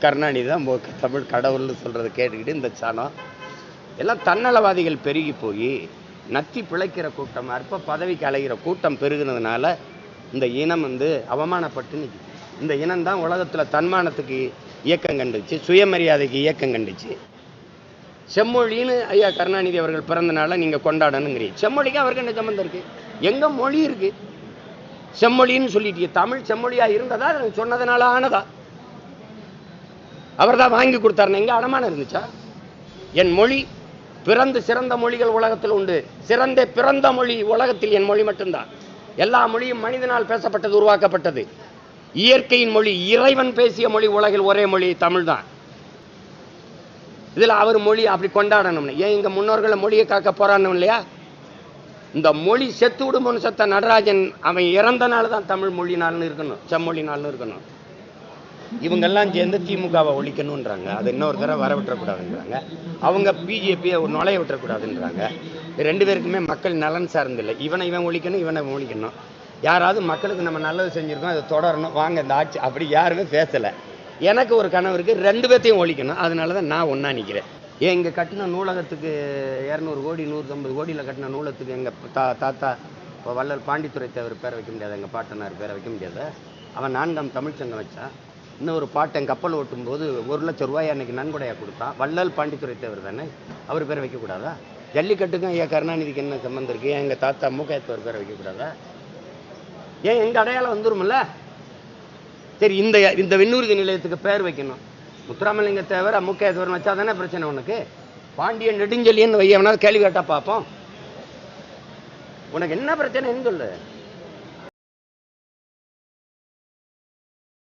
கருணாநிதி தான் தமிழ் கடவுள்னு சொல்கிறத கேட்டுக்கிட்டு இந்த சாணம் எல்லாம் தன்னலவாதிகள் பெருகி போய் நத்தி பிழைக்கிற கூட்டம், அற்ப பதவிக்கு அலைகிற கூட்டம் பெருகுனதுனால இந்த இனம் அவமானப்பட்டு நிற்குது. இந்த இனம்தான் உலகத்தில் தன்மானத்துக்கு இயக்கம் கண்டுச்சு, சுயமரியாதைக்கு இயக்கம் கண்டுச்சு. செம்மொழின்னு ஐயா கருணாநிதி அவர்கள் பிறந்தனால நீங்கள் கொண்டாடணுங்கிறீங்க. செம்மொழிக்கு அவருக்கு என்ன சம்மந்தம் இருக்குது? எங்கே மொழி இருக்குது? செம்மொழின்னு சொல்லிட்டீங்க. தமிழ் செம்மொழியாக இருந்ததா சொன்னதுனால ஆனதா? அவர் தான் வாங்கி கொடுத்தாருன்னு எங்கே அடமானம் இருந்துச்சா? என் மொழி பிறந்து சிறந்த மொழிகள் உலகத்தில் உண்டு, சிறந்த பிறந்த மொழி உலகத்தில் என் மொழி மட்டும்தான். எல்லா மொழியும் மனிதனால் பேசப்பட்டது, உருவாக்கப்பட்டது. இயற்கையின் மொழி, இறைவன் பேசிய மொழி உலகில் ஒரே மொழி தமிழ் தான். இதில் அவர் மொழி அப்படி கொண்டாடணும்னு ஏன் இங்கே முன்னோர்களை மொழியை காக்க போராடணும் இல்லையா? இந்த மொழி செத்து விடுமோன்னு செத்த நடராஜன் அவன் இறந்த நாள் தான் தமிழ் மொழி நாள்னு இருக்கணும், செம்மொழி நாள்னு இருக்கணும். இவங்கெல்லாம் சேர்ந்து திமுகவை ஒழிக்கணுன்றாங்க, அது இன்னொரு தடவை வர விட்டுறக்கூடாதுன்றாங்க. அவங்க பிஜேபியை நுழைய விட்டுறக்கூடாதுன்றாங்க. ரெண்டு பேருக்குமே மக்கள் நலன் சார்ந்தில்லை. இவன் ஒழிக்கணும், இவனை ஒழிக்கணும். யாராவது மக்களுக்கு நம்ம நல்லது செஞ்சுருக்கோம், அதை தொடரணும், வாங்க இந்த ஆட்சி, அப்படி யாருமே பேசலை. எனக்கு ஒரு கனவு இருக்குது, ரெண்டு பேர்த்தையும் ஒழிக்கணும். அதனால தான் நான் ஒன்றா நிற்கிறேன். ஏன் இங்கே கட்டின நூலகத்துக்கு 200 கோடி 150 கோடியில் கட்டின நூலகத்துக்கு எங்கள் தாத்தா இப்போ வள்ளல் பாண்டித்துரை தேவர் பேரை வைக்க முடியாது, எங்கள் பாட்டனார் பேரை வைக்க முடியாது. அவன் 4ஆம் தமிழ்ச்சங்கம் வச்சான். இன்னொரு பாட்டன் கப்பல் ஓட்டும் போது 1 லட்சம் ரூபாய் அன்னைக்கு நன்கொடையாக கொடுத்தான். வள்ளல் பாண்டித்துரை தேவர் தானே, அவர் பேரை வைக்கக்கூடாதா? ஜல்லிக்கட்டுக்கும் ஐயா கருணாநிதிக்கு என்ன சம்மந்தம் இருக்குது? ஏன் எங்கள் தாத்தா மூக்கையத்தவர் பேரை வைக்கக்கூடாதா? ஏன் எங்கள் அடையாளம் வந்துருமில்ல? சரி, இந்த விண்ணூர்தி நிலையத்துக்கு பேர் வைக்கணும். முத்துராமலிங்க தேவர் மூக்கையத்தவர் வச்சா தானே பிரச்சனை உனக்கு? பாண்டியன் நெடுஞ்செழியன் வையவனா கேள்வி கேட்டா பார்ப்போம். உனக்கு என்ன பிரச்சனைன்னு சொல்லு.